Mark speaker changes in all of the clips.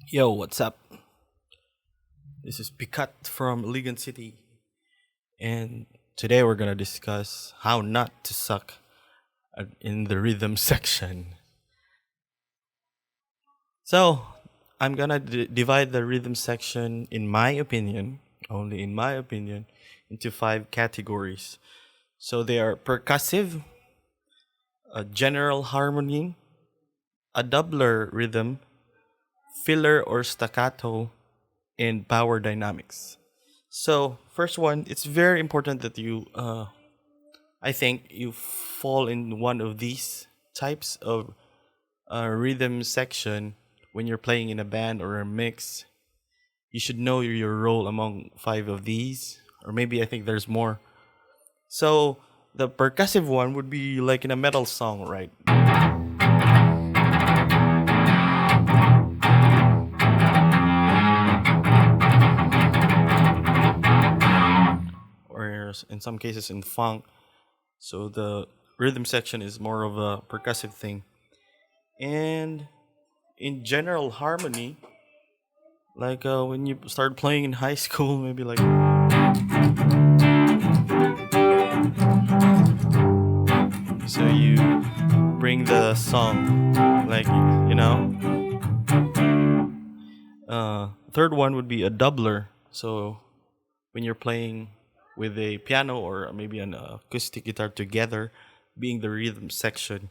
Speaker 1: Yo, what's up? This is Picat from Ligan City, and today we're gonna discuss how not to suck in the rhythm section. So, I'm gonna divide the rhythm section, in my opinion, only in my opinion, into five categories. So they are percussive, a general harmony, a doubler rhythm, filler or staccato, and power dynamics. So, first one, it's very important that I think you fall in one of these types of rhythm section when you're playing in a band or a mix. You should know your role among five of these, or maybe I think there's more. So, the percussive one would be like in a metal song, right? Or in some cases in funk. So the rhythm section is more of a percussive thing. And in general harmony, like when you start playing in high school, maybe like so you bring the song, like you know. Third one would be a doubler. So when you're playing with a piano or maybe an acoustic guitar together, being the rhythm section.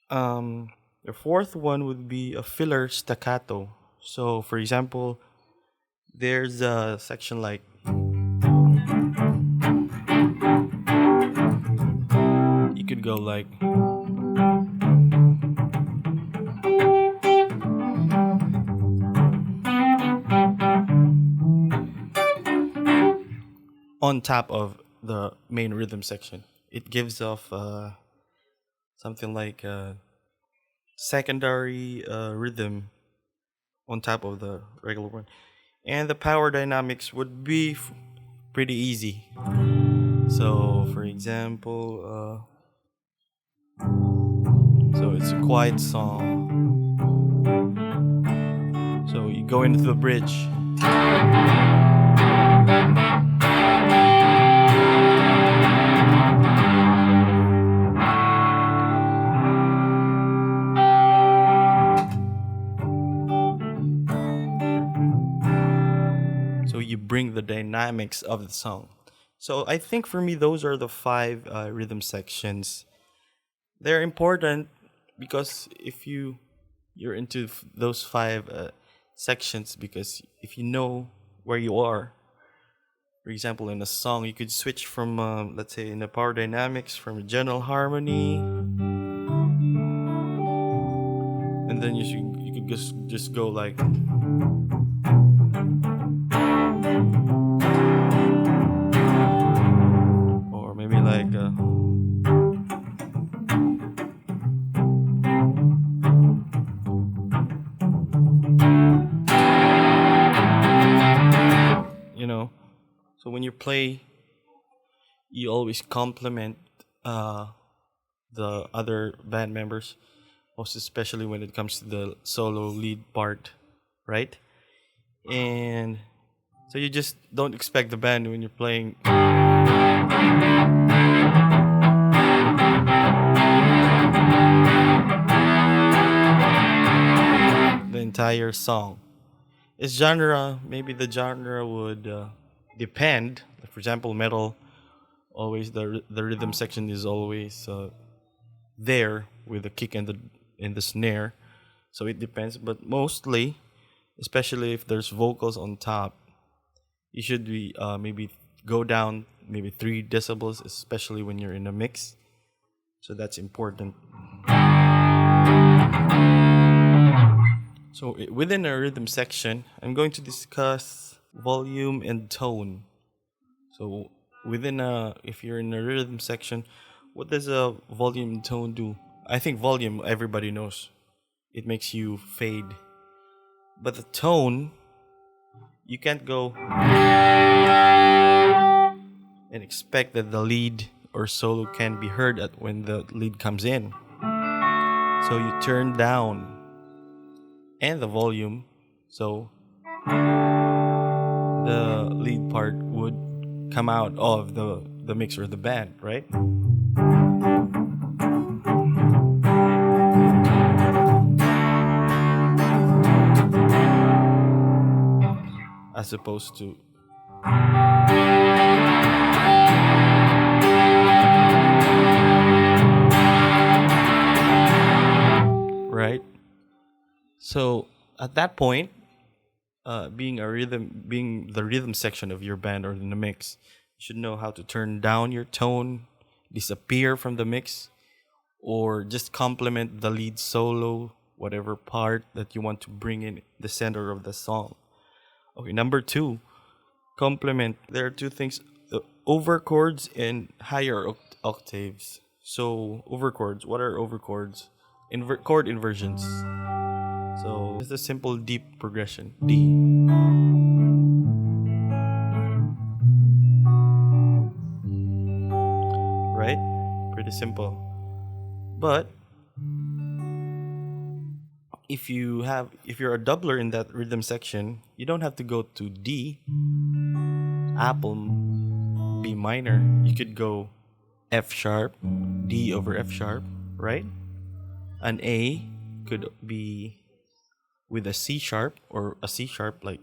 Speaker 1: The fourth one would be a filler staccato. So, for example, there's a section like you could go like on top of the main rhythm section. It gives off something like a secondary rhythm on top of the regular one. And the power dynamics would be pretty easy. So, for example, so it's a quiet song. So you go into the bridge. So you bring the dynamics of the song. So I think for me, those are the five rhythm sections. They're important because if you're into those five sections, because if you know where you are, for example, in a song, you could switch from let's say in the power dynamics from a general harmony, and then you could just go like. Or maybe like you know, so when you play, you always compliment the other band members, most especially when it comes to the solo lead part, right? And so you just don't expect the band when you're playing. entire song. Its genre, maybe the genre would depend. Like, for example, metal, always the rhythm section is always there with the kick and the snare. So it depends, but mostly, especially if there's vocals on top, you should be maybe go down maybe 3 decibels, especially when you're in a mix. So that's important. So within a rhythm section, I'm going to discuss volume and tone. So within if you're in a rhythm section, what does a volume and tone do? I think volume everybody knows. It makes you fade. But the tone, you can't go and expect that the lead or solo can be heard at when the lead comes in. So you turn down and the volume, so the lead part would come out of the mix or the band, right? As opposed to right. So at that point, being the rhythm section of your band or in the mix, you should know how to turn down your tone, disappear from the mix, or just complement the lead solo, whatever part that you want to bring in the center of the song. Okay, number 2, complement. There are 2 things: over chords and higher octaves. So over chords, what are over chords? Chord inversions. So it's a simple deep progression. D. Right? Pretty simple. But if you're a doubler in that rhythm section, you don't have to go to D, Apple, B minor. You could go F sharp, D over F sharp, right? An A could be with a C sharp or a C sharp, like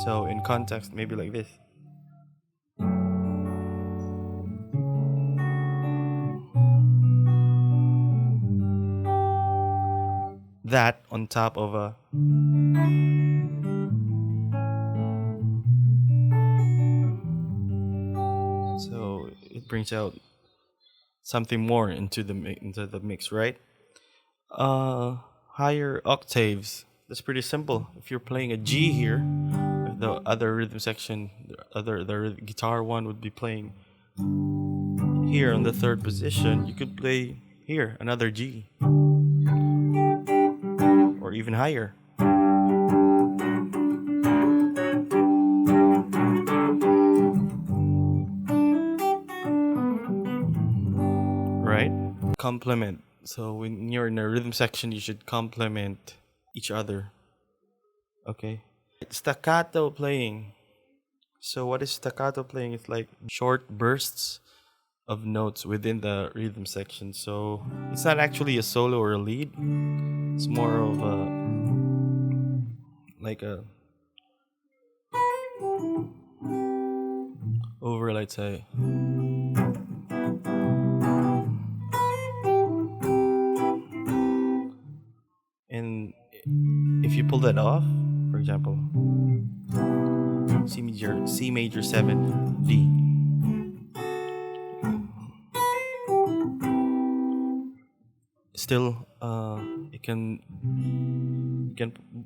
Speaker 1: so. In context, maybe like this. That on top of a so it brings out something more into the mix, right? Higher octaves. That's pretty simple. If you're playing a G here, the other rhythm section, the guitar one would be playing here on the 3rd position. You could play here another G, or even higher. Right? Complement. So when you're in a rhythm section, you should complement each other. Okay. Staccato playing. So what is staccato playing? It's like short bursts of notes within the rhythm section. So it's not actually a solo or a lead. It's more of like a over, let's say. And if you pull that off, for example, C major 7, D. Still, you can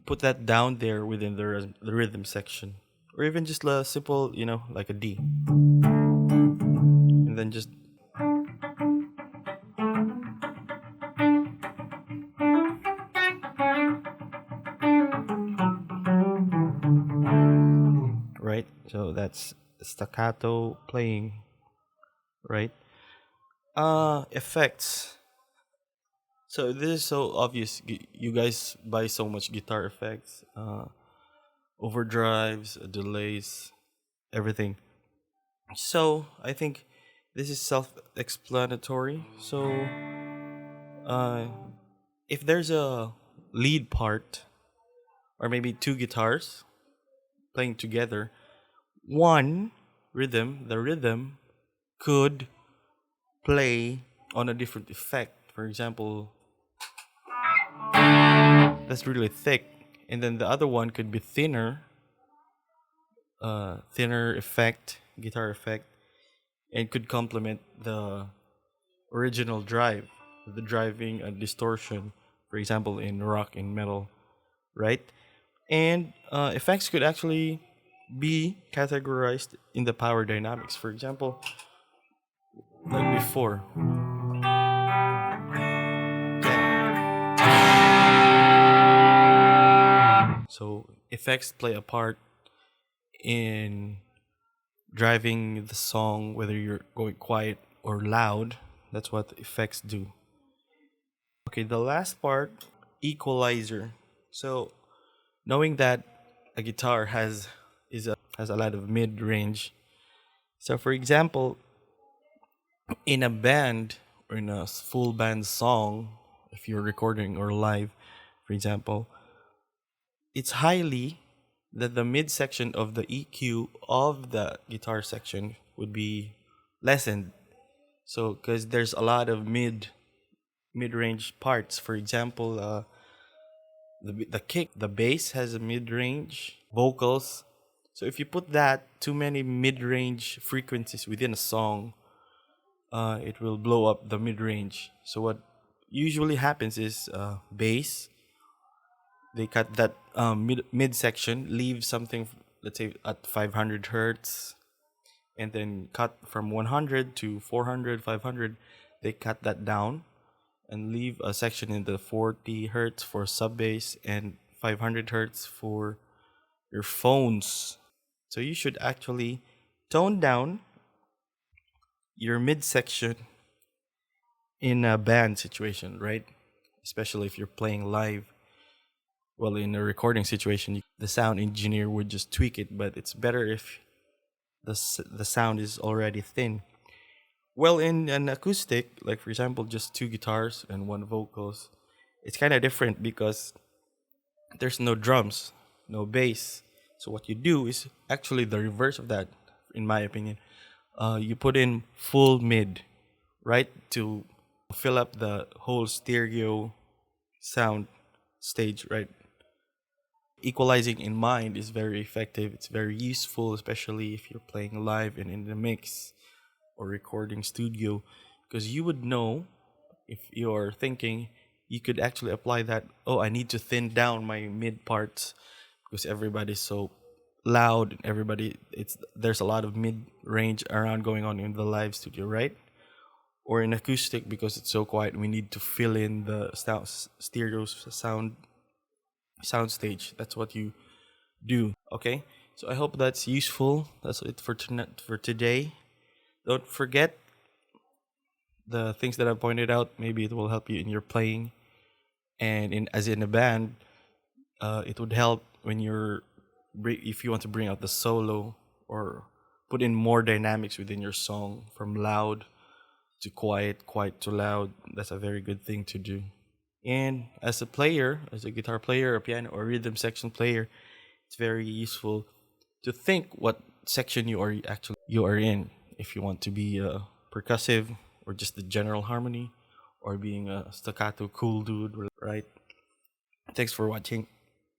Speaker 1: put that down there within the rhythm section, or even just a simple, like a D, and then just right. So that's staccato playing, right? Effects. So this is so obvious. You guys buy so much guitar effects, overdrives, delays, everything. So I think This is self-explanatory. So, uh, if there's a lead part, or maybe two guitars playing together, one the rhythm could play on a different effect. For example, that's really thick, and then the other one could be thinner effect, guitar effect, and could complement the original drive, the driving and distortion, for example, in rock and metal, right? And effects could actually be categorized in the power dynamics. For example, like before. So effects play a part in driving the song, whether you're going quiet or loud. That's what effects do. Okay, the last part, equalizer. So knowing that a guitar has a lot of mid range. So for example, in a band or in a full band song, if you're recording or live, for example, it's highly that the mid section of the EQ of the guitar section would be lessened. So because there's a lot of mid range parts. For example, the kick, the bass has a mid range, vocals. So if you put that too many mid range frequencies within a song, it will blow up the mid range. So what usually happens is bass. They cut that mid section, leave something, let's say at 500 hertz, and then cut from 100 to 400, 500. They cut that down and leave a section in the 40 hertz for sub bass and 500 hertz for your phones. So you should actually tone down your mid section in a band situation, right? Especially if you're playing live. Well, in a recording situation, the sound engineer would just tweak it, but it's better if the sound is already thin. Well, in an acoustic, like for example, just two guitars and one vocals, it's kind of different because there's no drums, no bass. So what you do is actually the reverse of that, in my opinion. You put in full mid, right, to fill up the whole stereo sound stage, right? Equalizing in mind is very effective. It's very useful, especially if you're playing live and in the mix or recording studio, because you would know if you're thinking you could actually apply that. Oh, I need to thin down my mid parts because everybody's so loud and everybody it's there's a lot of mid range around going on in the live studio, right? Or in acoustic because it's so quiet, we need to fill in the stereo sound stage. That's what you do. Okay, so I hope that's useful. That's it for for today. Don't forget the things that I pointed out. Maybe it will help you in your playing, and in as in a band, it would help when if you want to bring out the solo or put in more dynamics within your song from loud to quiet, quiet to loud. That's a very good thing to do. And as a player, as a guitar player, a piano or rhythm section player, it's very useful to think what section you are in. If you want to be percussive or just the general harmony, or being a staccato cool dude, right? Thanks for watching.